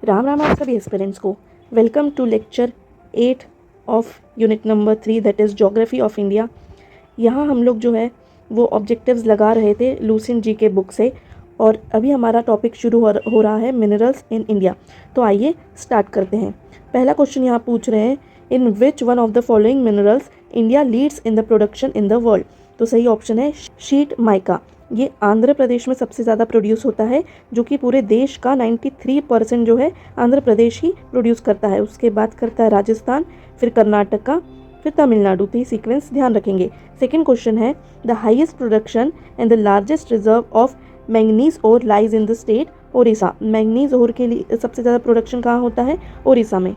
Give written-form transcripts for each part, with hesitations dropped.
राम राम आप सभी एस्पिरेंट्स को। Welcome to lecture 8 of unit number 3 that is geography of India. यहाँ हम लोग जो है वो ऑब्जेक्टिव्स लगा रहे थे लूसेंट जी के बुक से, और अभी हमारा टॉपिक शुरू हो रहा है मिनरल्स इन इंडिया। तो आइए स्टार्ट करते हैं। पहला क्वेश्चन यहाँ पूछ रहे हैं, in which one of the following minerals India leads in the production in the world. तो सही ऑप्शन है शीट माइका। ये आंध्र प्रदेश में सबसे ज़्यादा प्रोड्यूस होता है, जो कि पूरे देश का 93% जो है आंध्र प्रदेश ही प्रोड्यूस करता है। उसके बाद करता है राजस्थान, फिर कर्नाटका, फिर तमिलनाडु। तो ये सीक्वेंस ध्यान रखेंगे। सेकंड क्वेश्चन है, the highest production and the largest reserve of manganese ore lies in the state Odisha. Manganese ore के लिए सबसे ज़्यादा प्रोडक्शन कहाँ होता है? ओडिशा में।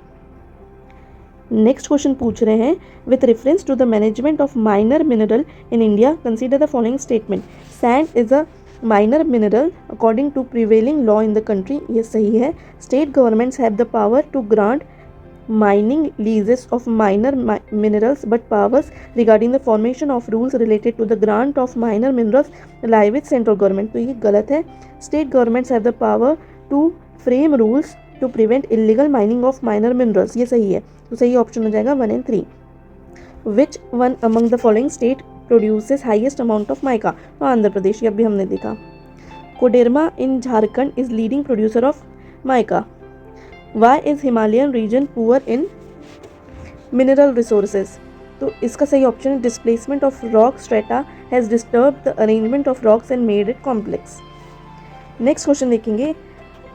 नेक्स्ट क्वेश्चन पूछ रहे हैं, with reference to the management of minor mineral in India consider the following statement. Sand is a minor mineral according to prevailing law in the country. ये सही है। State governments have the power to grant mining leases of minor minerals, but powers regarding the formation of rules related to the grant of minor minerals lie with central government। तो ये गलत है। state governments have the power to frame rules to prevent illegal mining of minor minerals। ये सही है। तो सही option हो जाएगा 1 and 3। which one among the following state produces highest amount of mica। तो आंध्र प्रदेश, ये अभी हमने देखा। कोडेरमा in Jharkhand is leading producer of mica। Why is Himalayan region poor in mineral resources? तो इसका सही ऑप्शन है displacement of rock strata has disturbed the arrangement of rocks and made it complex। Next question देखेंगे,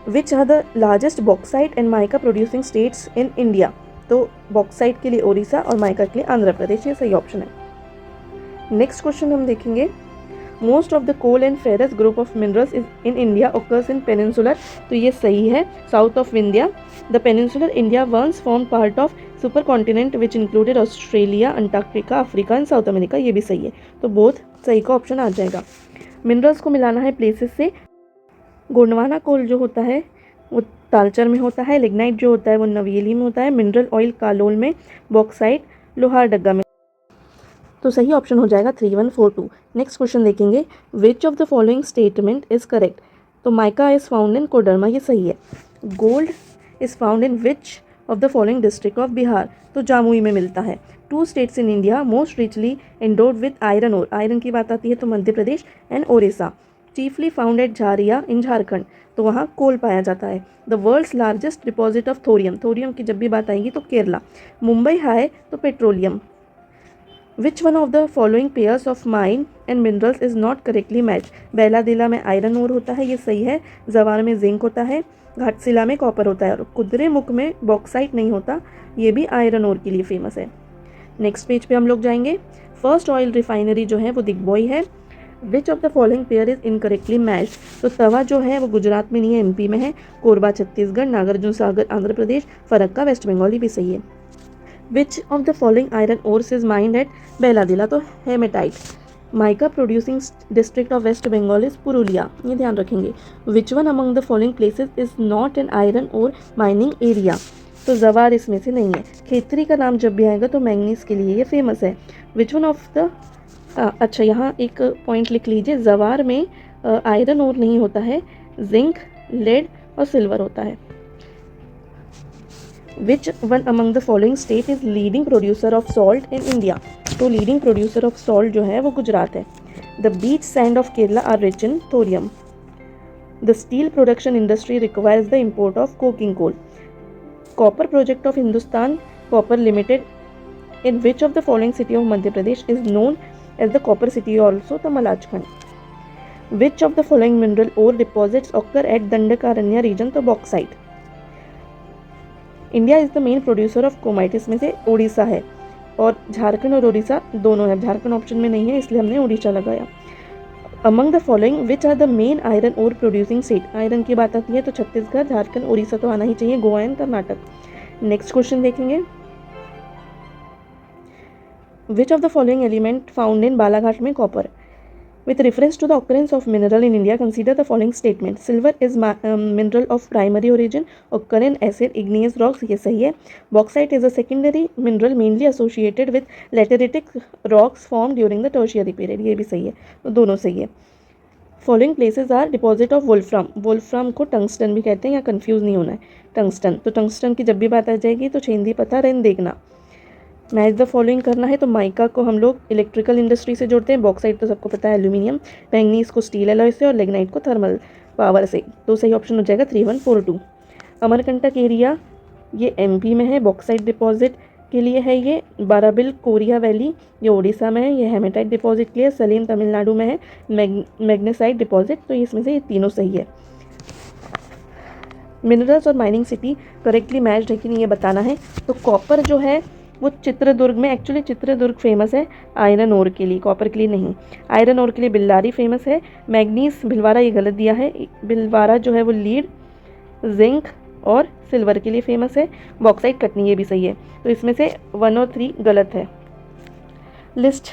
which are the largest bauxite and mica producing states in India। तो bauxite के लिए ओडिशा और mica के लिए आंध्र प्रदेश, ये सही ऑप्शन है। नेक्स्ट क्वेश्चन हम देखेंगे, most of the coal and ferrous group of minerals in India occurs in peninsular. तो ये सही है, south of India. The peninsular India once form part of supercontinent which included Australia, Antarctica, Africa and South America. ये भी सही है। तो both सही का ऑप्शन आ जाएगा। मिनरल्स को मिलाना है प्लेसेस से। गोंडवाना कोल जो होता है वो तालचर में होता है, लिग्नाइट जो होता है वो नवेली में होता है, मिनरल ऑयल कालोल में, बॉक्साइट लोहारडग्गा में। तो सही ऑप्शन हो जाएगा 3142। नेक्स्ट क्वेश्चन देखेंगे, which of the following statement is correct. तो mica is found in Koderma, ये सही है। Gold is found in which of the following district of Bihar. तो जामुई में मिलता है। 2 states in India most richly endowed with iron ore. Iron की बात आती है तो Madhya Pradesh and Odisha. Chiefly found at Jharia in Jharkhand, तो वहाँ कोल पाया जाता है। The world's largest deposit of thorium. Thorium की जब भी बात आएगी तो केरला। मुंबई हाई तो petroleum. Which one of the following pairs of mine and minerals is not correctly match. Bailadila में आयरन ओर होता है, ये सही है। जवार में जिंक होता है, घाटशिला में कॉपर होता है, और कुद्रेमुख में बॉक्साइट नहीं होता, ये भी आयरन ओर के लिए फेमस है। नेक्स्ट पेज पे हम लोग जाएंगे। फर्स्ट ऑयल रिफाइनरी जो है वो दिग्बोई है। Which of the following pair is incorrectly matched. तो तवा जो है वो गुजरात में नहीं है, एमपी में है। कोरबा छत्तीसगढ़, नागार्जुन सागर आंध्र प्रदेश, फरक्का वेस्ट बंगाल, भी सही है। Which of the following iron ores is mined at Bailadila. तो hematite. Mica producing district of West Bengal is Purulia, ये ध्यान रखेंगे। Which one among the following places is not an iron ore mining area. तो जवार इसमें से नहीं है। खेतरी का नाम जब भी आएगा तो मैंगनीज के लिए ये फेमस है। विच वन ऑफ द अच्छा, यहाँ एक पॉइंट लिख लीजिए, जवार में आयरन और नहीं होता है, जिंक, लेड और सिल्वर होता है। Which one among the following state is leading producer of salt in India. तो लीडिंग प्रोड्यूसर ऑफ सॉल्ट जो है वो गुजरात है। The beach sand of Kerala are rich in thorium. The steel production industry requires the import of coking coal. Copper project of Hindustan copper limited in which of the following city of Madhya Pradesh is known as the copper city also. तो मलाजखंड। विच of the following mineral ore deposits occur at Dandakaranya region. तो bauxite. India is the main producer of chromite, इसमें से ओडिशा है, और झारखंड और ओडिशा दोनों है। Jharkhand option में नहीं है इसलिए हमने ओडिशा लगाया। Among the following which are the main iron ore producing state. Iron की बात आती है तो छत्तीसगढ़, झारखंड, ओडिशा तो आना ही चाहिए, Goa and Karnataka. Next question देखेंगे, which of the following element found in Balaghat में copper. With reference to the occurrence of mineral in India, consider the following statement. Silver is mineral of primary origin, occur in acid igneous rocks, ये सही है। Bauxite is a secondary mineral mainly associated with lateritic rocks formed during the tertiary period, ये भी सही है। तो दोनों सही है। Following places are deposit of wolfram, wolfram को टंगस्टन भी कहते हैं, या कंफ्यूज नहीं होना है, टंगस्टन। तो टंगस्टन की जब भी बात आ जाएगी तो छेंदी पता रेन देखना। मैच द फॉलोइंग करना है, तो माइका को हम लोग इलेक्ट्रिकल इंडस्ट्री से जोड़ते हैं, बॉक्साइट तो सबको पता है एल्यूमिनियम, मैंगनीज को स्टील एलॉय से, और लिग्नाइट को थर्मल पावर से। तो सही ऑप्शन हो जाएगा 3142। अमरकंटक एरिया ये एमपी में है, बॉक्साइट डिपॉजिट के लिए है ये। बाराबिल कोरिया वैली ये उड़ीसा में है, ये हेमेटाइट डिपॉजिट के लिए। सलीम तमिलनाडु में है, मैग्नेसाइट डिपॉजिट। तो इसमें से ये तीनों सही है। मिनरल्स और माइनिंग सिटी करेक्टली मैच्ड है कि नहीं ये बताना है। तो कॉपर जो है वो चित्रदुर्ग में, एक्चुअली चित्रदुर्ग फेमस है आयरन ओर के लिए, कॉपर के लिए नहीं। आयरन ओर के लिए बिल्लारी फेमस है। मैग्नीज भिलवाड़ा ये गलत दिया है, भिलवाड़ा जो है वो लीड, जिंक और सिल्वर के लिए फेमस है। बॉक्साइट कटनी ये भी सही है। तो इसमें से 1 और 3 गलत है। लिस्ट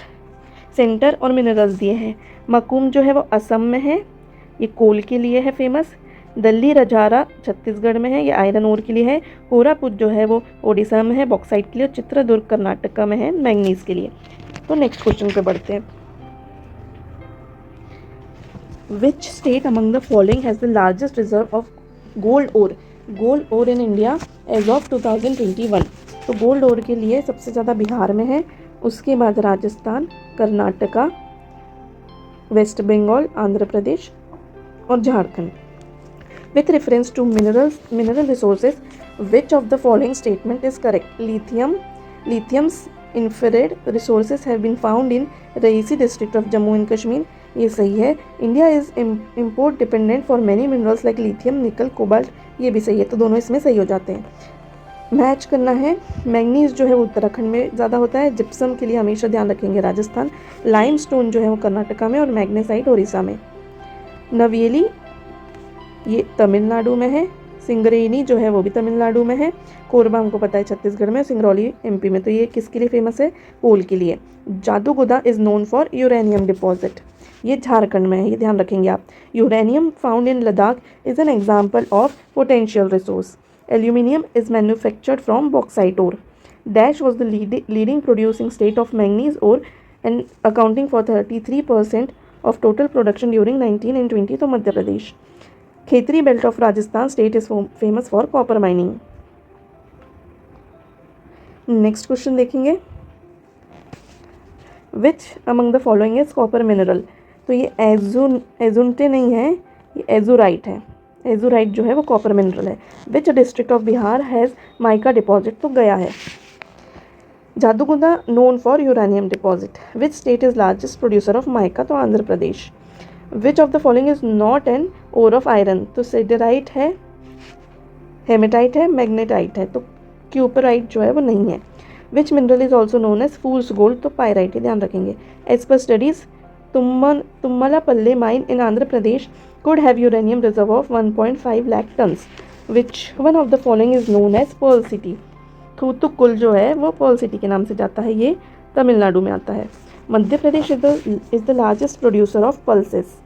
सेंटर और मिनरल्स दिए हैं। मकूम जो है वो असम में है, ये कोल के लिए है फेमस। दल्ली रजारा छत्तीसगढ़ में है, ये आयरन ओर के लिए है। कोरापुट जो है वो ओडिशा में है, बॉक्साइट के लिए। चित्रदुर्ग कर्नाटका में है, मैंगनीज के लिए। तो नेक्स्ट क्वेश्चन पे बढ़ते हैं। Which state among the following has the largest reserve of gold ore, gold ore in India as of 2021। तो गोल्ड ओर के लिए सबसे ज़्यादा बिहार में है, उसके बाद राजस्थान, कर्नाटका, वेस्ट बंगाल, आंध्र प्रदेश और Jharkhand. With reference to mineral resources, which of the following statement is correct? Lithium's infrared resources have been found in Raisi district of Jammu and Kashmir. ये सही है। India is import dependent for many minerals like lithium, nickel, cobalt. ये भी सही है। तो दोनों इसमें सही हो जाते हैं। मैच करना है। मैंगनीज जो है वो उत्तराखंड में ज़्यादा होता है। जिप्सम के लिए हमेशा ध्यान रखेंगे राजस्थान। लाइमस्टोन जो है वो कर्नाटका में, और मैग्नेसाइट उड़ीसा में। नवेली ये तमिलनाडु में है। सिंगरेनी जो है वो भी तमिलनाडु में है। कोरबा हमको पता है छत्तीसगढ़ में, सिंगरौली एमपी में। तो ये किसके लिए फेमस है? कोल के लिए। Jaduguda is known for uranium deposit, ये झारखंड में है, ये ध्यान रखेंगे आप। Uranium found in Ladakh is an example of potential resource. Aluminium is manufactured from bauxite ore. Dash was the leading producing state of manganese ore and accounting for 33% of total production during 19 and 20। तो Madhya Pradesh. Khetri belt of Rajasthan state is famous for copper mining. Next question देखेंगे। Which among the following is copper mineral. तो ये एजुनटे नहीं है, ये एजुराइट है। एजुराइट जो है वो कॉपर मिनरल है। Which district of Bihar has mica deposit, तो गया है। Jaduguda known for uranium deposit. Which state is largest producer of mica, तो Andhra Pradesh. Which of the following is not an ore of iron, तो सिडराइट है, हेमेटाइट है, magnetite है। तो cuprite जो है वो नहीं है। Which mineral is also known as fool's gold, तो पायराइट है, ध्यान रखेंगे। As per studies Tummalapalle mine in Andhra Pradesh could have uranium reserve of 1.5 lakh tons. Which one of the following is known as Pearl City? थूथुक्कुल जो है वो Perl city के नाम से जाता है, ये तमिलनाडु में आता है। Madhya Pradesh is the largest producer of pulses.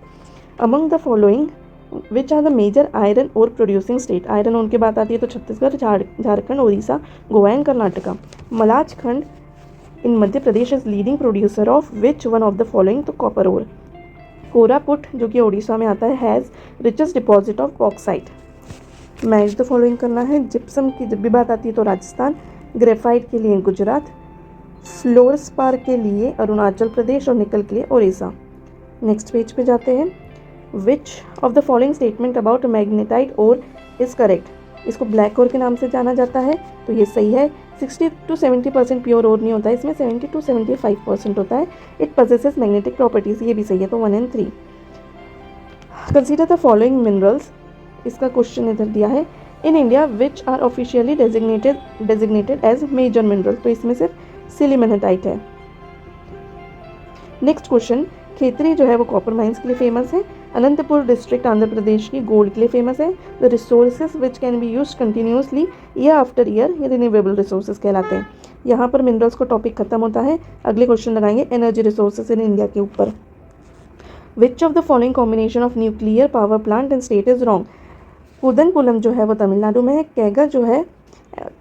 Among the following which are the major iron ore producing state. Iron ore की बात आती है तो Chhattisgarh, Jharkhand, Orissa, Goa and Karnataka. Malajkhand in Madhya Pradesh is leading producer of which one of the following, तो कॉपर ओर। कोरापुट जो कि उड़ीसा में आता है has richest deposit of bauxite. Match the following करना है। जिप्सम की जब भी बात आती है तो राजस्थान, ग्रेफाइट के लिए गुजरात, फ्लोरस्पार के लिए अरुणाचल प्रदेश और निकल के लिए उड़ीसा। नेक्स्ट पेज पे जाते हैं। Which of the following statement about magnetite ore is correct. इसको ब्लैक ओर के नाम से जाना जाता है, तो ये सही है। 60 to 70% प्योर ओर नहीं होता है, इसमें 70 to 75% होता है। इट पजेसेस मैग्नेटिक प्रॉपर्टीज़, ये भी सही है। तो 1 and 3। Consider the following minerals, इसका क्वेश्चन इधर दिया है। In India which are officially designated as major mineral, तो इसमें सिर्फ सिलीमेनेटाइट है। Next question. खेतरी जो है वो कॉपर माइंस के लिए फेमस है। अनंतपुर डिस्ट्रिक्ट आंध्र प्रदेश की गोल्ड के लिए फेमस है। The resources which can be use continuously year after year, ये रिन्यूएबल रिसोर्सेज कहलाते हैं। यहाँ पर मिनरल्स को टॉपिक खत्म होता है। अगले क्वेश्चन लगाएंगे एनर्जी रिसोर्सेज इन इंडिया के ऊपर। Which of the following combination of nuclear power plant and state is wrong. Kudankulam जो है वो तमिलनाडु में है। कैगा जो है,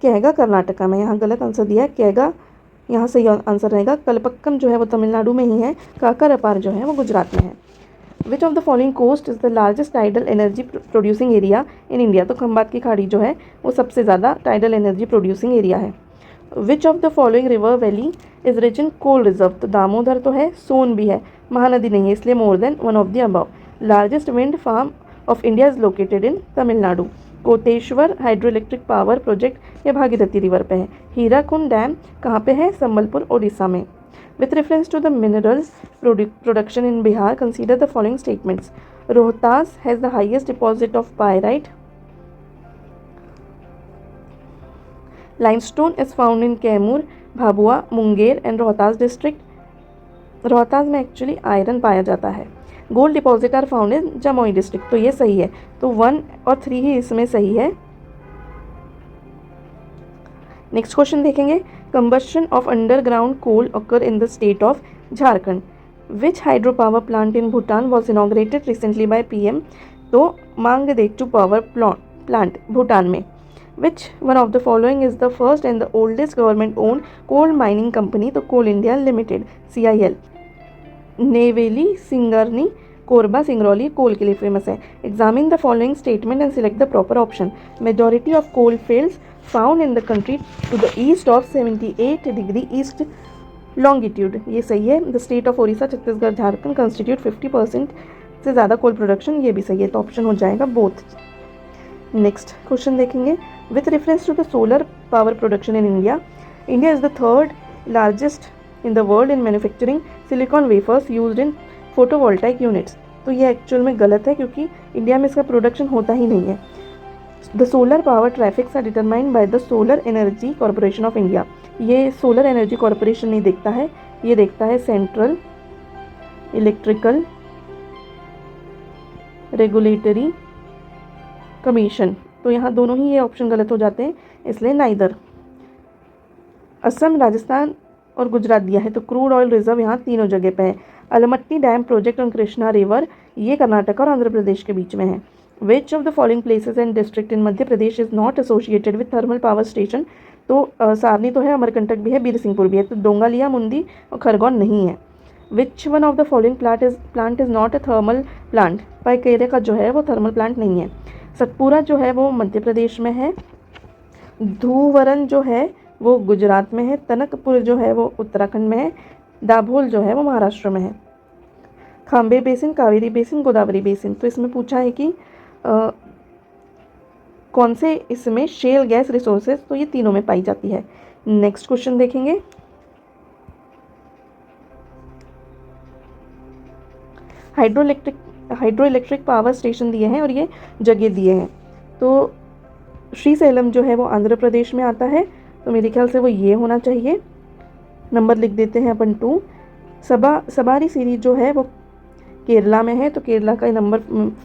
कैगा कर्नाटका में, यहाँ गलत आंसर दिया है। कैगा यहाँ सही आंसर रहेगा। कलपक्कम जो है वो तमिलनाडु में ही है। काकरपार जो है वो गुजरात में है। Which of the following coast is the largest tidal energy producing area in India. तो खंबात की खाड़ी जो है वो सबसे ज़्यादा टाइडल एनर्जी प्रोड्यूसिंग एरिया है। Which of the following river valley is rich in coal reserve. तो दामोदर तो है, सोन भी है, महानदी नहीं है, इसलिए more than one of the above. Largest wind farm of India is located in Tamil Nadu. Koteshwar hydro electric power project ये भागीरथी रिवर पे है। हीराकुंड डैम कहाँ पे है? संबलपुर ओडिशा में। With reference to the mineral production in Bihar consider the following statements. Rohtas has the highest deposit of pyrite. Limestone is found in Kaimur, Bhabua, Munger and Rohtas district. Rohtas में actually iron पाया जाता है। Gold deposit are found in Jamui district. तो ये सही है, तो 1 और 3 ही इसमें सही है। नेक्स्ट क्वेश्चन देखेंगे। Combustion of underground coal occur in the state of Jharkhand. Which hydro power plant in Bhutan was inaugurated recently by PM। तो मांगदेचु पावर प्लांट भूटान में। Which one of the following is the first and the oldest government-owned coal mining company? तो coal India limited CIL। Neyveli, Singareni, Korba, Singrauli coal के लिए famous है। Examine the following statement and select the proper option. Majority of coal fields found in the country to the east of 78 degree east longitude. ये सही है। The state of Odisha, Chhattisgarh, Jharkhand constitute 50% से ज़्यादा coal production. ये भी सही है, तो ऑप्शन हो जाएगा बोथ। नेक्स्ट क्वेश्चन देखेंगे। With reference to the solar power production in India, India is the third largest in the world in manufacturing silicon wafers used in photovoltaic units. तो ये एक्चुअल में गलत है, क्योंकि इंडिया में इसका प्रोडक्शन होता ही नहीं है। The solar power traffics are determined by the solar energy corporation of India. ये सोलर एनर्जी कॉरपोरेशन नहीं देखता है, ये देखता है सेंट्रल इलेक्ट्रिकल रेगुलेटरी कमीशन। तो यहाँ दोनों ही ये ऑप्शन गलत हो जाते हैं, इसलिए नाइदर। असम, राजस्थान और गुजरात दिया है, तो क्रूड ऑयल रिजर्व यहाँ तीनों जगह पे है। Almatti dam project on Krishna river, ये कर्नाटक और आंध्र प्रदेश के बीच में है। Which of the following places and district in Madhya Pradesh is not associated with thermal power station. तो सारनी तो है, अमरकंटक भी है, बीरसिंहपुर भी है, तो दोंगालिया, मुंदी और खरगोन नहीं है। Which one of the following plant is not a thermal plant. Pykara का जो है वो थर्मल प्लांट नहीं है। सतपुरा जो है वो मध्य प्रदेश में है। धूवरन जो है वो गुजरात में है। तनकपुर जो है वो उत्तराखंड में है। दाभोल जो है वो महाराष्ट्र में है। Cambay basin, Kaveri basin, Godavari basin. तो इसमें पूछा है कि कौन से इसमें शेल गैस रिसोर्सेज, तो ये तीनों में पाई जाती है। नेक्स्ट क्वेश्चन देखेंगे। हाइड्रो इलेक्ट्रिक पावर स्टेशन दिए हैं और ये जगह दिए हैं। तो श्रीसैलम जो है वो आंध्र प्रदेश में आता है, तो मेरे ख्याल से वो ये होना चाहिए। नंबर लिख देते हैं अपन 2। सबारी सीरीज जो है वो केरला में है, तो केरला का नंबर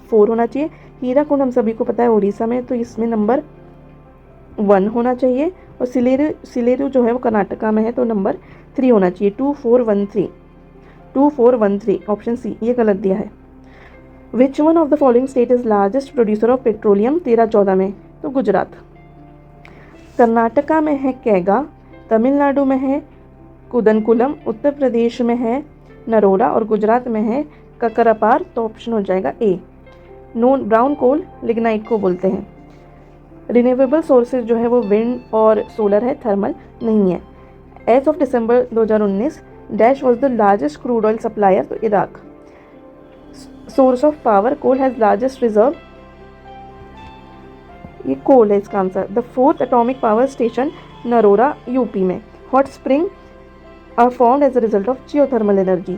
4 होना चाहिए। हीराकुंड हम सभी को पता है उड़ीसा में, तो इसमें नंबर 1 होना चाहिए। और सिलेरू जो है वो कर्नाटका में है, तो नंबर 3 होना चाहिए। 2413 ऑप्शन सी, ये गलत दिया है। Which one of the following state is largest producer of petroleum 13-14 में, तो गुजरात। कर्नाटका में है कैगा, तमिलनाडु में है कुदनकुलम, उत्तर प्रदेश में है नरोला और गुजरात में है ककरापार, तो ऑप्शन हो जाएगा ए। ब्राउन कोल लिग्नाइट को बोलते हैं। रिन्यूएबल सोर्सेज जो है वो विंड और सोलर है, थर्मल नहीं है। As of December 2019 dash was the largest crude oil supplier, तो Iraq. Source of power, coal has largest reserve, ये कोल है इसका answer. The 4th atomic power station Narora UP में। Hot spring are formed as a result of geothermal energy.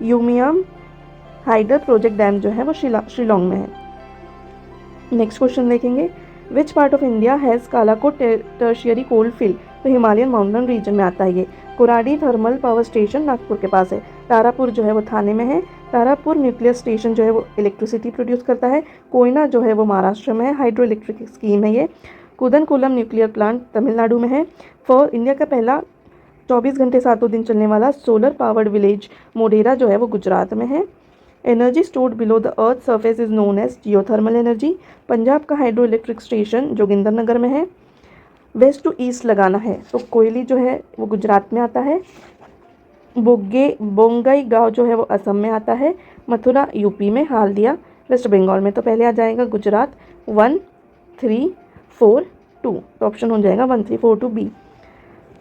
Umiam hydel project dam जो है वो शिलोंग में है। नेक्स्ट क्वेश्चन देखेंगे। Which part of India has Kalakot tertiary coal field, तो हिमालयन माउंटेन रीजन में आता है ये। Koradi thermal power station Nagpur के पास है। तारापुर जो है वो थाने में है। तारापुर न्यूक्लियर स्टेशन जो है वो इलेक्ट्रिसिटी प्रोड्यूस करता है। कोयना जो है वो महाराष्ट्र में है, हाइड्रो इलेक्ट्रिक स्कीम है ये। कुदनकुलम न्यूक्लियर प्लांट तमिलनाडु में है। इंडिया का पहला 24 घंटे 7 दिन चलने वाला सोलर पावर्ड विलेज मोढेरा जो है वो गुजरात में है। Energy stored below the earth surface is known as geothermal energy. Punjab का hydro electric station Joginder Nagar में है। वेस्ट टू ईस्ट लगाना है, तो कोयली जो है वो गुजरात में आता है। बोंगई गांव जो है वो असम में आता है, मथुरा यूपी में, हाल्दिया वेस्ट बंगाल में। तो पहले आ जाएगा गुजरात 1 3 4 2, तो ऑप्शन हो जाएगा 1 3 4 2 B.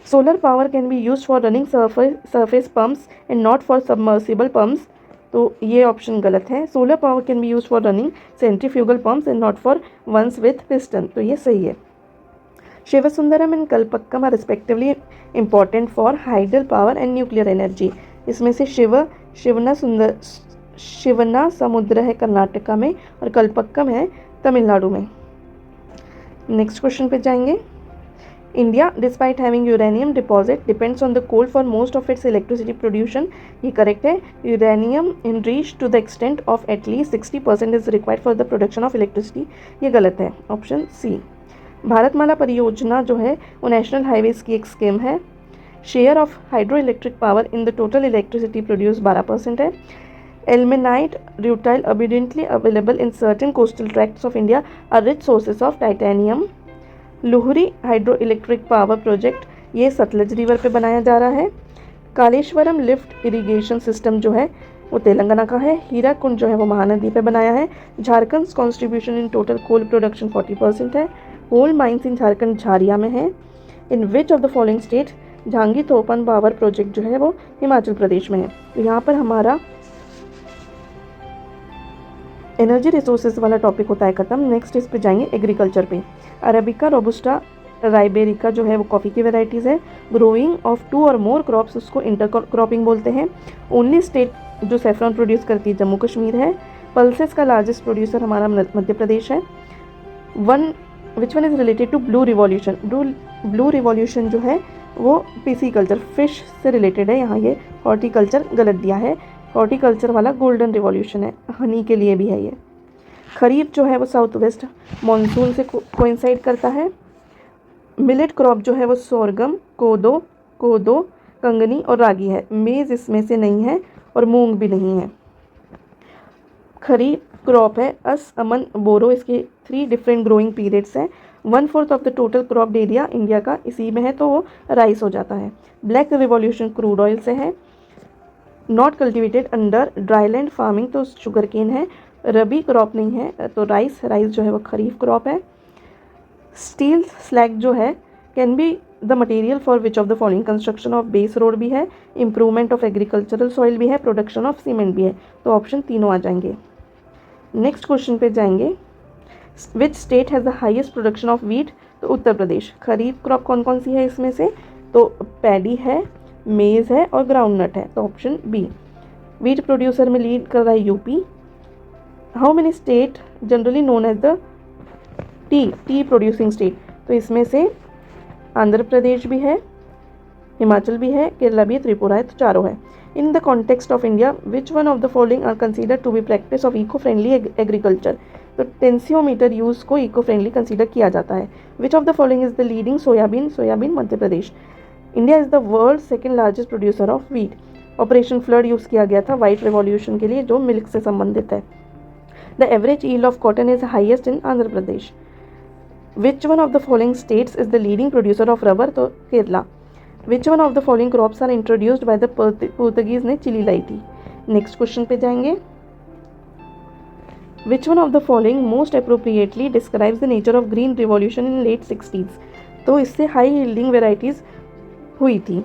Solar power can be use for running surface pumps and not for submersible pumps, तो ये ऑप्शन गलत है। Solar power can be use for running centrifugal pumps and not for ones with piston, तो ये सही है। Shivasundaram and Kalpakkam are respectively important for hydel power and nuclear energy. इसमें से शिवना समुद्र है कर्नाटका में और कल्पक्कम है तमिलनाडु में। नेक्स्ट क्वेश्चन पे जाएंगे। India despite having uranium deposit depends on the coal for most of its electricity production, ये करेक्ट है। Uranium in reach to the extent of at least 60% is required for the production of electricity, ये गलत है, option C. Bharatmala परियोजना जो है वो national highways की एक स्कीम है। Share of hydro electric power in the total electricity produce 12% है। Ilmenite rutile abundantly available in certain coastal tracts of India are rich sources of titanium. Luhri hydro electric power project ये Sutlej river पे बनाया जा रहा है। Kaleshwaram lift irrigation system जो है वो तेलंगाना का है। हीराकुंड जो है वो महानदी पे बनाया है। Jharkhand contribution in total coal production 40% है। Coal mines in Jharkhand Jharia में है। In which of the following state Jhangi Thopan power project जो है वो हिमाचल प्रदेश में है। तो यहाँ पर हमारा एनर्जी रिसोर्सेज वाला टॉपिक होता है ख़त्म। नेक्स्ट इस पे जाएंगे एग्रीकल्चर पे। अरेबिका, रोबुस्टा, राइबेरिका जो है वो कॉफ़ी की वेराइटीज़ है। ग्रोइंग ऑफ 2 और मोर क्रॉप्स उसको इंटर क्रॉपिंग बोलते हैं। ओनली स्टेट जो सेफ्रॉन प्रोड्यूस करती है जम्मू कश्मीर है। पल्सेस का लार्जेस्ट प्रोड्यूसर हमारा मध्य प्रदेश है। Which one is related to blue revolution. Blue revolution जो है वो पिसीकल्चर फिश से रिलेटेड है, यहाँ ये हॉर्टिकल्चर गलत दिया है। हॉर्टिकल्चर वाला गोल्डन रिवॉल्यूशन है, हनी के लिए भी है ये। खरीफ जो है वो साउथ वेस्ट मानसून से कोइंसाइड करता है। मिलेट क्रॉप जो है वो सोरगम, कोदो, कंगनी और रागी है। मेज़ इसमें से नहीं है और मूंग भी नहीं है। खरीफ क्रॉप है अस, अमन, बोरो, इसके 3 डिफरेंट ग्रोइंग पीरियड्स हैं। 1/4 of the total crop area India का इसी में है, तो वो राइस हो जाता है। ब्लैक रिवॉल्यूशन क्रूड ऑयल से है। Not cultivated under dryland farming, तो शुगर केन है। रबी क्रॉप नहीं है, तो राइस जो है वो खरीफ क्रॉप है। स्टील स्लैग जो है can be the material for which of the following. Construction of base road भी है, इंप्रूवमेंट ऑफ एग्रीकल्चरल सॉइल भी है, प्रोडक्शन ऑफ सीमेंट भी है, तो ऑप्शन तीनों आ जाएंगे। नेक्स्ट क्वेश्चन पे जाएंगे। Which state has the highest production of wheat, तो उत्तर प्रदेश। खरीफ क्रॉप कौन कौन सी है इसमें से, तो पैडी है, मेज़ है और ग्राउंडनट है, तो ऑप्शन बी। वीट प्रोड्यूसर में लीड कर रहा है UP. How many state generally known as the tea producing state, तो इसमें से आंध्र प्रदेश भी है, हिमाचल भी है, केरला भी है, त्रिपुरा है, तो चारों है। In the context of India which one of the following are consider to be practice of eco friendly agriculture, तो टेंसियोमीटर यूज़ को इको फ्रेंडली कंसीडर किया जाता है। Which of the following is the leading soybean Madhya Pradesh. India is the world second largest producer of wheat. Operation flood use किया गया था white revolution के लिए जो मिल्क से संबंधित है। The average yield of cotton is highest in Andhra Pradesh. Which one of the following states is the leading producer of rubber, तो Kerala. Which one of the following crops are introduced by the Portuguese ने chilli लाई थी। Next question पे जाएंगे। Which one of the following most appropriately describes the nature of green revolution in late 60s, तो इससे high yielding varieties हुई थी।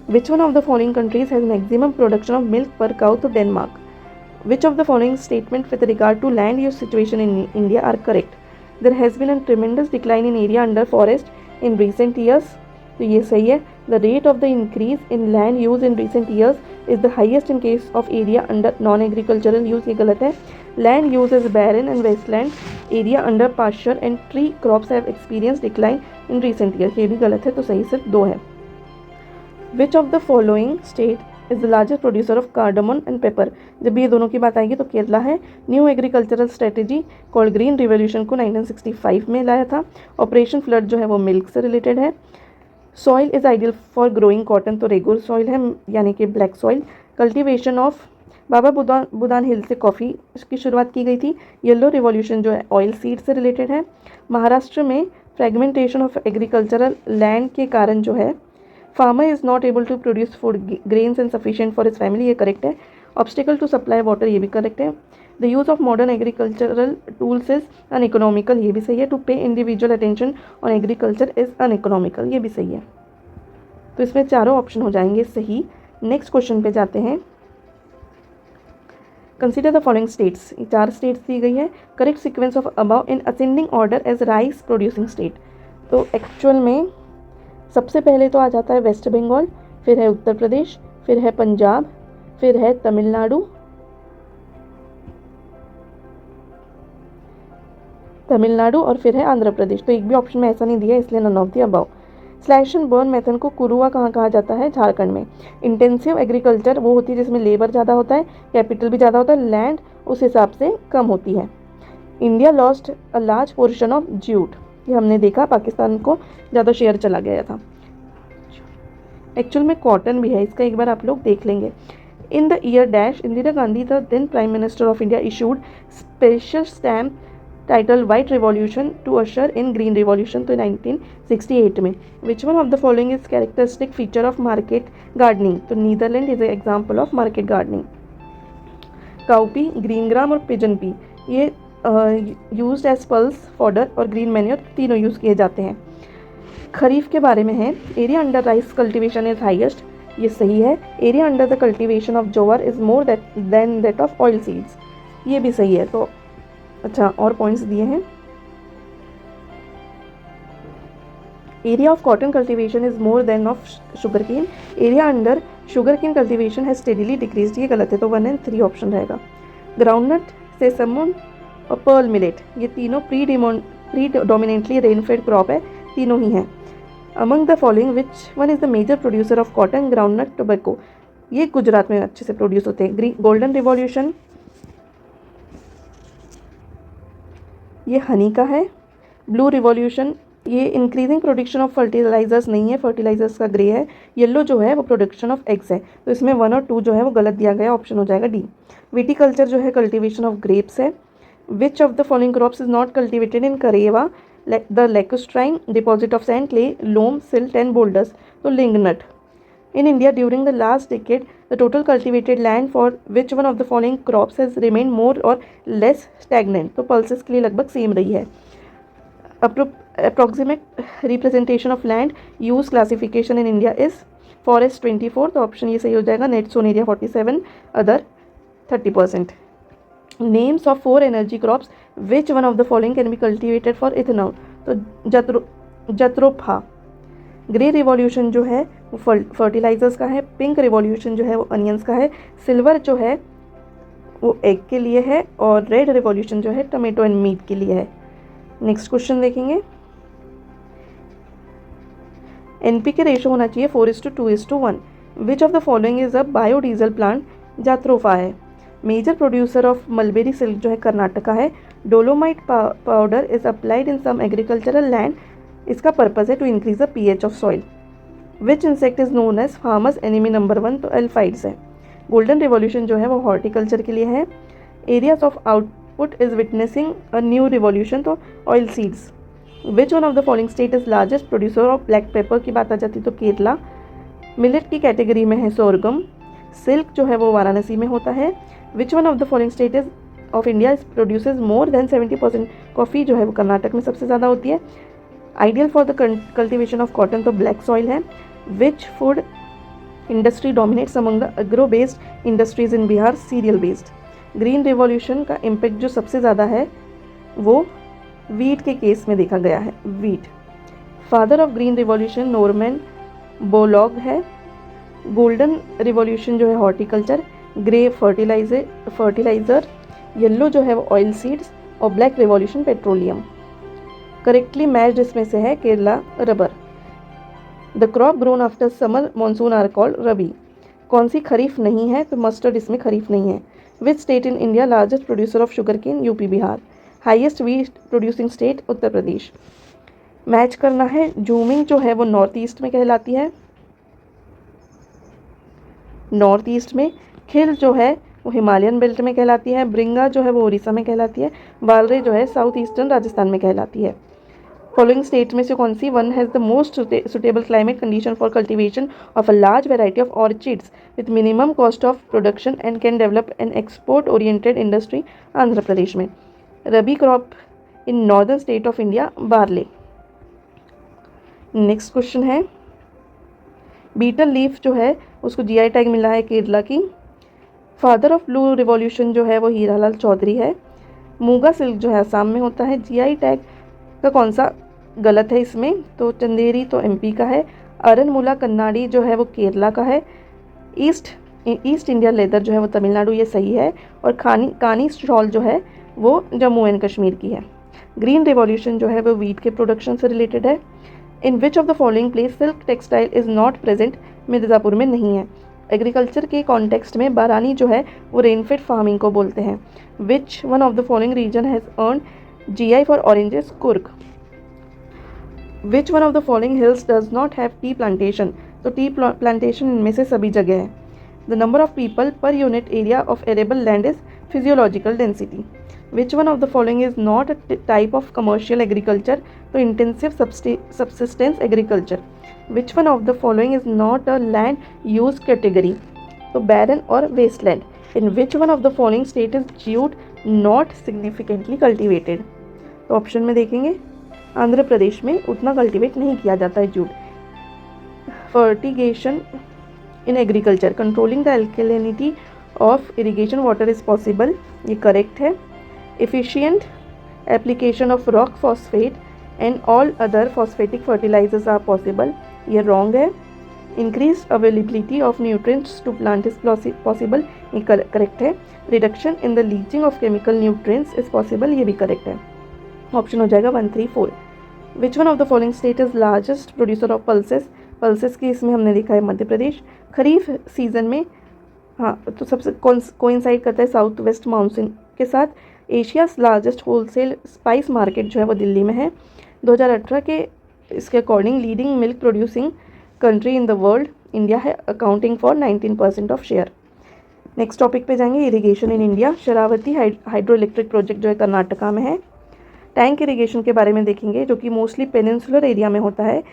विच one of the following countries has maximum production of milk per cow, तो Denmark. Which of the following statement with regard to land use situation in India are correct. There has been a tremendous decline in area under forest in recent years, तो ये सही है। The rate of the increase in land use in recent years is the highest in case of area under non agricultural use, ये गलत है। Land use is barren and wasteland area under pasture and tree crops have experience decline in recent years, ये भी गलत है, तो सही सिर्फ 2 है। Which of the following state is the largest producer of cardamom and pepper, जब ये दोनों की बात आएगी तो केरला है। New agricultural strategy called green revolution को 1965 में लाया था। ऑपरेशन फ्लड जो है वो मिल्क से रिलेटेड है। Soil is ideal for growing cotton, तो रेगुलर सॉइल है यानी कि ब्लैक सॉइल। कल्टिवेशन ऑफ बाबा बुदान हिल से कॉफ़ी की शुरुआत की गई थी। येलो रिवॉल्यूशन जो है ऑयल सीड से रिलेटेड है। महाराष्ट्र में फ्रेगमेंटेशन ऑफ एग्रीकल्चरल लैंड के कारण जो है farmer is not able to produce food grains and sufficient for his family, ये करेक्ट है। ऑब्स्टिकल टू सप्लाई वाटर, ये भी करेक्ट है। The use of modern agricultural tools is uneconomical, ये भी सही है। To pay individual attention on agriculture is uneconomical, ये भी सही है। तो इसमें चारों ऑप्शन हो जाएंगे सही। नेक्स्ट क्वेश्चन पे जाते हैं। Consider the following states, 4 states दी गई है। Correct sequence of about in ascending order as rice producing state. तो एक्चुअल में सबसे पहले तो आ जाता है वेस्ट बंगाल, फिर है उत्तर प्रदेश, फिर है पंजाब, फिर है तमिलनाडु, और फिर है आंध्र प्रदेश। तो एक भी ऑप्शन में ऐसा नहीं दिया, इसलिए none of the above. Slash and burn method को कुरुआ कहाँ कहा जाता है? झारखंड में। इंटेंसिव एग्रीकल्चर वो होती है जिसमें लेबर ज़्यादा होता है, कैपिटल भी ज़्यादा होता है, लैंड उस हिसाब से कम होती है। India lost a large portion of jute, ये हमने देखा पाकिस्तान को ज़्यादा शेयर चला गया था। एक्चुअल में कॉटन भी है, इसका एक बार आप लोग देख लेंगे। In the year dash Indira Gandhi the then prime minister of India issued special stamp title white revolution to usher in green revolution, तो 1968 में। Which one of the following is characteristic feature of market gardening? तो Netherland is example of market gardening. Cowpea, green gram और pigeon pea, ये used as pulse fodder और green manure तीनों use किए जाते हैं। खरीफ के बारे में है। Area under rice cultivation is highest, ये सही है। Area under the cultivation of jowar is more than that of oil seeds, ये भी सही है। तो अच्छा, और पॉइंट्स दिए हैं। Area of cotton cultivation is more than of sugar cane, area under sugar cane cultivation है स्टेडीली डिक्रीज, ये गलत है। तो 1 and 3 ऑप्शन रहेगा। ग्राउंडनट, सेसमम और पर्ल मिलेट, ये तीनों प्रीडोमिनेंटली रेनफेड क्रॉप है, तीनों ही हैं। Among the following which one is the major producer of cotton, groundnut, tobacco, ये गुजरात में अच्छे से प्रोड्यूस होते हैं। गोल्डन रिवॉल्यूशन, ये हनी का है। ब्लू रिवॉल्यूशन, ये इंक्रीजिंग प्रोडक्शन ऑफ फर्टिलाइजर्स नहीं है, फर्टिलाइजर्स का ग्रे है। येलो जो है वो प्रोडक्शन ऑफ एग्स है, तो इसमें 1 और 2 जो है वो गलत दिया गया, ऑप्शन हो जाएगा डी। विटिकल्चर जो है कल्टिवेशन ऑफ ग्रेप्स है। Which of the following crops is not cultivated in Karewa, the lacustrine, deposit of sand, clay, loam, silt and boulders? तो लिंगनट। In India during the last decade, the total cultivated land for which one of the following crops has remained more or less stagnant? तो pulses के लिए लगभग same रही है। Approximate representation of land use classification in India is forest 24, तो option ये सही हो जाएगा। net sown area 47, other 30%. Names of 4 energy crops, which one of the following can be cultivated for ethanol? तो जत्रोफा। ग्रे रिवॉल्यूशन जो है वो fertilisers का है। पिंक रिवॉल्यूशन जो है वो अनियंस का है। सिल्वर जो है वो एग के लिए है, और रेड रिवॉल्यूशन जो है टमेटो एंड मीट के लिए है। नेक्स्ट क्वेश्चन देखेंगे। एनपीके रेशो होना चाहिए 4:2:1। Which of the following is a biodiesel plant? Jatropha है। Major producer of mulberry silk जो है कर्नाटका है। Dolomite powder is applied in some agricultural land, इसका पर्पज़ है to increase the pH of soil. Which insect is known as farmers enemy number 1? तो एल्फाइड्स है। Golden revolution जो है वो हॉर्टिकल्चर के लिए है। Areas of output is witnessing a new revolution, तो oil seeds. Which one of the following state is largest producer of black pepper की बात आ जाती तो केरला। मिलेट की कैटेगरी में है सोरगम। सिल्क जो है वो वाराणसी में होता है। Which one of the following state is of India is produces more than 70%? Coffee जो है वो कर्नाटक में सबसे ज़्यादा होती है। Ideal for the cultivation of cotton तो ब्लैक सॉइल है। Which food industry dominates among the agro based industries in Bihar? Serial based. Green revolution का इम्पैक्ट जो सबसे ज़्यादा है वो वीट के केस में देखा गया है, wheat. Father of green revolution Norman Borlaug है। गोल्डन रिवॉल्यूशन जो है हॉर्टिकल्चर। Grey fertiliser. येलो जो है वो ऑयल सीड्स, और black revolution petroleum. Correctly matched इसमें से है Kerala rubber. The crop grown after summer monsoon are called rabi. कौन सी खरीफ नहीं है? तो मस्टर्ड इसमें खरीफ नहीं है। Which state in India largest producer of sugar cane? UP Bihar. Highest wheat producing state? Uttar Pradesh. Match करना है। जूमिंग जो है वो नॉर्थ ईस्ट में कहलाती है, नॉर्थ ईस्ट में। खिल जो है वो हिमालयन बेल्ट में कहलाती है। ब्रिंगा जो है वो उड़ीसा में कहलाती है। वालरे जो है साउथ ईस्टर्न राजस्थान में कहलाती है। फॉलोइंग स्टेट्स में से कौन सी one has the most suitable climate condition for cultivation of a large variety of orchids with minimum cost of production and can develop an export oriented industry? Andhra Pradesh में। Rabi crop in northern state of India, barley. Next question है, betel leaf जो है उसको GI tag मिला है केरला की। Father of blue revolution जो है वो हीरालाल चौधरी है। मूंगा सिल्क जो है असम में होता है। जीआई टैग का कौन सा गलत है इसमें? तो चंदेरी तो एमपी का है। अरनमुला कन्नाडी जो है वो केरला का है। ईस्ट इंडिया लेदर जो है वो तमिलनाडु, ये सही है। और कानी शॉल जो है वो जम्मू एंड कश्मीर की है। ग्रीन रिवॉल्यूशन जो है वो वीट के प्रोडक्शन से रिलेटेड है। In which of the following place silk textile is not present? Mirzapur में नहीं है। एग्रीकल्चर के कॉन्टेक्स्ट में बारानी जो है वो रेनफेड फार्मिंग को बोलते हैं। Which one of the following region has earn GI for oranges? Coorg. Which one of the following hills does not have tea plantation? तो टी प्लांटेशन इनमें से सभी जगह है। The number of people per unit area of arable land is physiological density. Which one of the following is not a type of commercial agriculture? तो intensive subsistence agriculture. Which one of the following is not a land use category? तो barren और wasteland. In which one of the following state is jute not significantly cultivated? तो option में देखेंगे आंध्र प्रदेश में उतना cultivate नहीं किया जाता है jute. Fertigation in agriculture, controlling the alkalinity of irrigation water is possible, ये करेक्ट है। Efficient application of rock phosphate and all other phosphatic fertilizers are possible, ये रॉन्ग है। Increase availability of nutrients to plant is possible, ये correct है। Reduction in the leaching of chemical nutrients is possible, ये भी correct है। Option हो जाएगा 1, 3, 4। विच one of the following state is largest producer of pulses? Pulses की इसमें हमने देखा है मध्य प्रदेश। खरीफ सीजन में तो सबसे कोइंसाइड करता है साउथ वेस्ट मानसून के साथ। Asia's largest wholesale spice market जो है वो दिल्ली में है। 2018 के इसके according leading milk producing country in the world India है, accounting for 19% of share. Next topic पे जाएंगे, irrigation in India. Sharavati hydro electric project जो है कर्नाटका में है। टैंक इरिगेशन के बारे में देखेंगे जो कि मोस्टली पेनिनसुलर एरिया में होता है।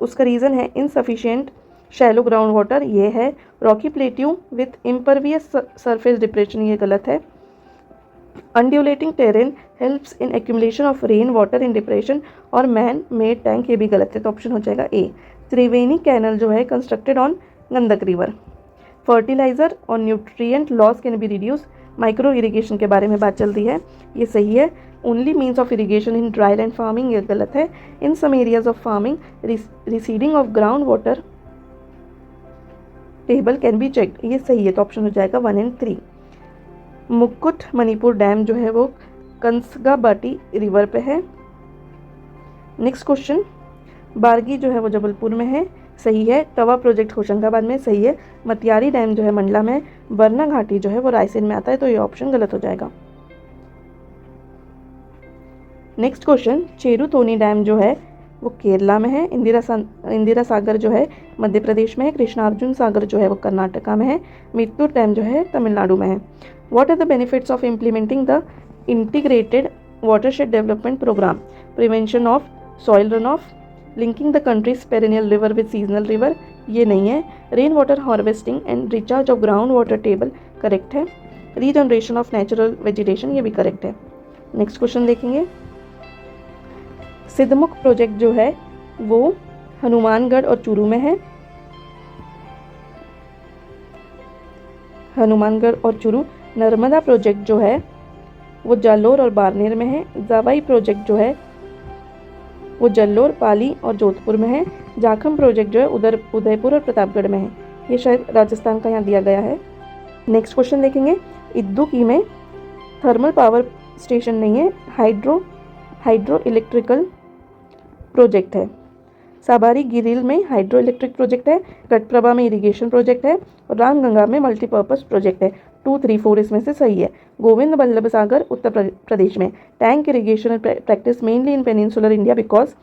उसका रीज़न है इनसफिशिएंट शैलो ग्राउंड वाटर, ये है। Rocky plateau with impervious surface depression, ये गलत है। Undulating terrain helps in accumulation of rain water in depression और मैन मेड टैंक, ये भी गलत है। तो ऑप्शन हो जाएगा ए। त्रिवेणी कैनल जो है constructed on Gandak river. Fertilizer और nutrient loss can be reduce, micro irrigation के बारे में बात चल रही है, ये सही है। Only means of irrigation in dry land farming, ये गलत है। In some areas of farming receding of ground water table can be checked, ये सही है। तो ऑप्शन हो जाएगा 1 and 3। मुकुट मणिपुर डैम जो है वो कंसगाबाटी रिवर पे है। नेक्स्ट क्वेश्चन, बारगी जो है वो जबलपुर में है, सही है। तवा प्रोजेक्ट होशंगाबाद में, सही है। मतियारी डैम जो है मंडला में। बरना घाटी जो है वो रायसेन में आता है, तो ये ऑप्शन गलत हो जाएगा। नेक्स्ट क्वेश्चन, चेरुतोनी डैम जो है वो केरला में है। इंदिरा सागर जो है मध्य प्रदेश में है। कृष्णार्जुन सागर जो है वो कर्नाटका में है। मित्तूर डैम जो है तमिलनाडु में है। What are the benefits of implementing the integrated watershed development programme? Prevention of soil run off, linking the countries perennial river with seasonal river, ये नहीं है। Rain water harvesting and recharge of ground water table, correct है। Regeneration of natural vegetation, ये भी correct है। Next question देखेंगे, Sidhmukh project जो है वो हनुमानगढ़ और चूरू में है। हनुमानगढ़ और चूरू। नर्मदा प्रोजेक्ट जो है वो जालोर और बाड़मेर में है। जावाई प्रोजेक्ट जो है वो जल्लोर, पाली और जोधपुर में है। जाखम प्रोजेक्ट जो है उदयपुर और प्रतापगढ़ में है, ये शायद राजस्थान का यहाँ दिया गया है। नेक्स्ट क्वेश्चन देखेंगे, इद्दुकी में थर्मल पावर स्टेशन नहीं है, हाइड्रो इलेक्ट्रिकल प्रोजेक्ट है। साबारी गिरिल में हाइड्रो इलेक्ट्रिक प्रोजेक्ट है। कटप्रभा में इरिगेशन प्रोजेक्ट है और रामगंगा में मल्टीपर्पज़ प्रोजेक्ट है। 2, 3, 4 इसमें से सही है। गोविंद बल्लभ सागर उत्तर प्रदेश में। Tank irrigation practice mainly in peninsular India because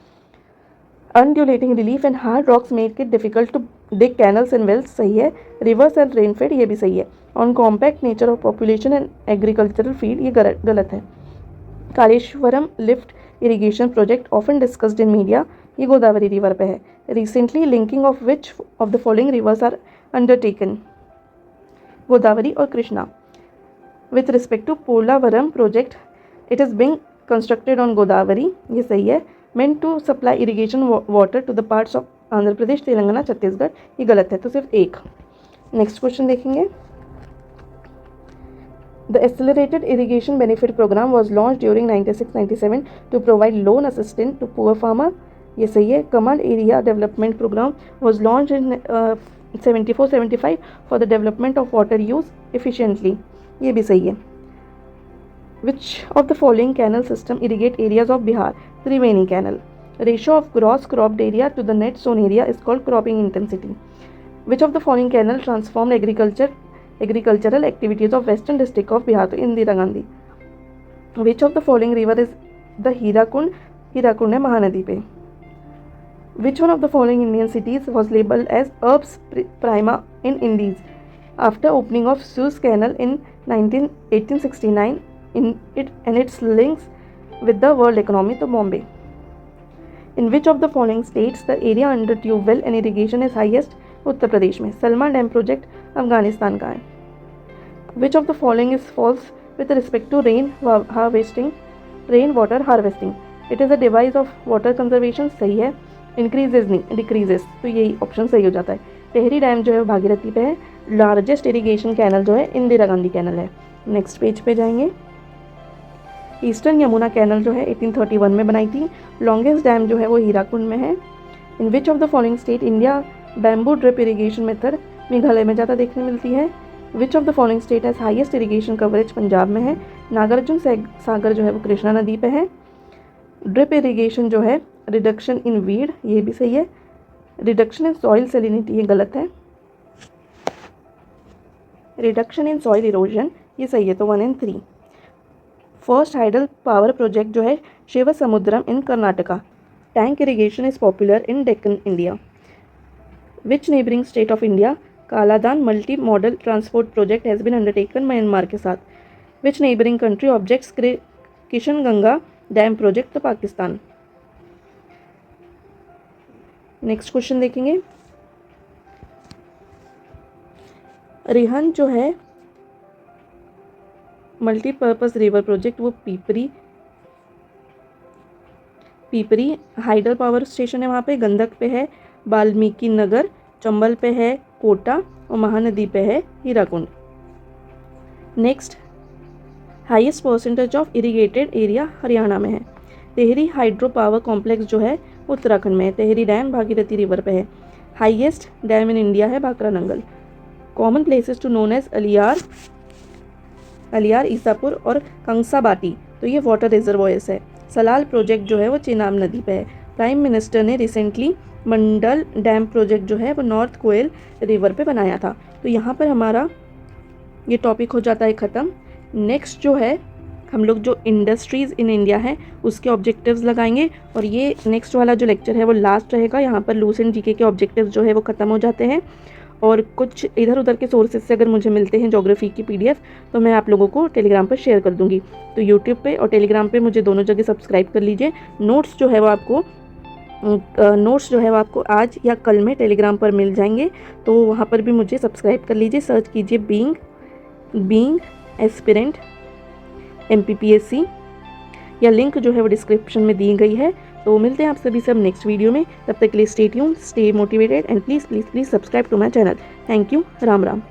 undulating relief and hard rocks make it difficult to dig canals and wells, सही है। रिवर्स एंड रेनफेड, ये भी सही है। On compact nature of population and agricultural field, ये गलत है। Kaleshwaram lift irrigation project often discussed in media, ये गोदावरी रिवर पे है। Recently linking of which of the following rivers are undertaken, Godavari और Krishna. With respect to Polavaram project, it is being constructed on Godavari, ये सही है। Meant to supply irrigation water to the parts of Andhra Pradesh, Telangana, Chhattisgarh, ये गलत है, तो सिर्फ एक। नेक्स्ट क्वेश्चन देखेंगे। The Accelerated Irrigation Benefit Program was launched during 96-97 to provide loan assistance to poor farmer, ये सही है। Command Area Development Program was launched in 74-75 for the development of water use efficiently, ये भी सही है। Which of the following canal system irrigate areas of Bihar? Triveni Canal. Ratio of gross cropped area to the net sown area is called cropping intensity. Which of the following canal transformed agricultural activities of western district of Bihar? तो Indira Gandhi. Which of the following river is the Hirakud? Hirakud है महानदी पे। Which one of the following Indian cities was labeled as Urbs Prima in Indies after opening of Suez Canal in 1869 and its links with the world economy? तो Bombay. In which of the following states the area under tube well and irrigation is highest? उत्तर प्रदेश में। Salma dam project Afghanistan का है। Which of the following is false with respect to rain water harvesting? It is a device of water conservation, सही है। Increases नहीं, decreases, तो यही option सही हो जाता है। टेहरी डैम जो है वो भागीरथी पे है। लार्जेस्ट इरिगेशन कैनल जो है इंदिरा गांधी कैनल है। नेक्स्ट पेज पे जाएंगे। ईस्टर्न यमुना कैनल जो है 1831 में बनाई थी। लॉन्गेस्ट डैम जो है वो हीराकुंड में है। In which of the following state India bamboo drip irrigation method? Meghalaya में ज़्यादा देखने मिलती है। Which of the following state has highest irrigation coverage? Punjab में है। नागार्जुन सागर जो है वो कृष्णा नदी पे है। ड्रिप इरिगेशन जो है रिडक्शन इन वीड, ये भी सही है। रिडक्शन इन सॉइल सेलिनिटी, ये गलत है। रिडक्शन इन सॉइल इरोजन, ये सही है, तो 1 and 3। First hydel power project जो है Shiva Samudram in Karnataka. Tank irrigation is popular in Deccan, India. Which neighbouring state of India Kaladan multi modal transport project has been undertaken Myanmar के साथ? Which neighbouring country objects Kishan Ganga dam project? तो Pakistan. Next question देखेंगे। रिहन जो है multipurpose river project वो Pipri hydel power station है, वहाँ पे गंदक पे है वाल्मीकि नगर, चंबल पे है कोटा और महानदी पे है Hirakud. Next, highest percentage of irrigated area Haryana में है। टेहरी हाइड्रो पावर कॉम्प्लेक्स जो है उत्तराखंड में है। टेहरी डैम भागीरथी रिवर पे है। हाईएस्ट डैम इन इंडिया है Bhakra Nangal. Common places to known as Aliyar, Isapur और कंसाबाटी, तो ये वाटर रिजर्वॉयर्स है। सलाल प्रोजेक्ट जो है वो चेनाब नदी पे है। प्राइम मिनिस्टर ने रिसेंटली मंडल डैम प्रोजेक्ट जो है वो नॉर्थ कोयल रिवर पे बनाया था। तो यहाँ पर हमारा ये टॉपिक हो जाता है ख़त्म। नेक्स्ट जो है हम लोग जो इंडस्ट्रीज़ इन इंडिया है उसके ऑब्जेक्टिव्स लगाएंगे और ये नेक्स्ट वाला जो लेक्चर है वो लास्ट रहेगा। यहाँ पर लूसेंट जीके के ऑब्जेक्टिव्स जो है वो ख़त्म हो जाते हैं और कुछ इधर उधर के सोर्सेज से अगर मुझे मिलते हैं ज्योग्राफी की PDF तो मैं आप लोगों को टेलीग्राम पर शेयर कर दूँगी। तो यूट्यूब पे और टेलीग्राम पे मुझे दोनों जगह सब्सक्राइब कर लीजिए। नोट्स जो है वो आपको आज या कल में टेलीग्राम पर मिल जाएंगे, तो वहाँ पर भी मुझे सब्सक्राइब कर लीजिए। सर्च कीजिए बीइंग एस्पिरेंट MPPSC या लिंक जो है वो डिस्क्रिप्शन में दी गई है। तो मिलते हैं आप सभी सब नेक्स्ट वीडियो में। तब तक के लिए stay tuned, stay motivated and please subscribe to my channel. Thank you. Ram Ram.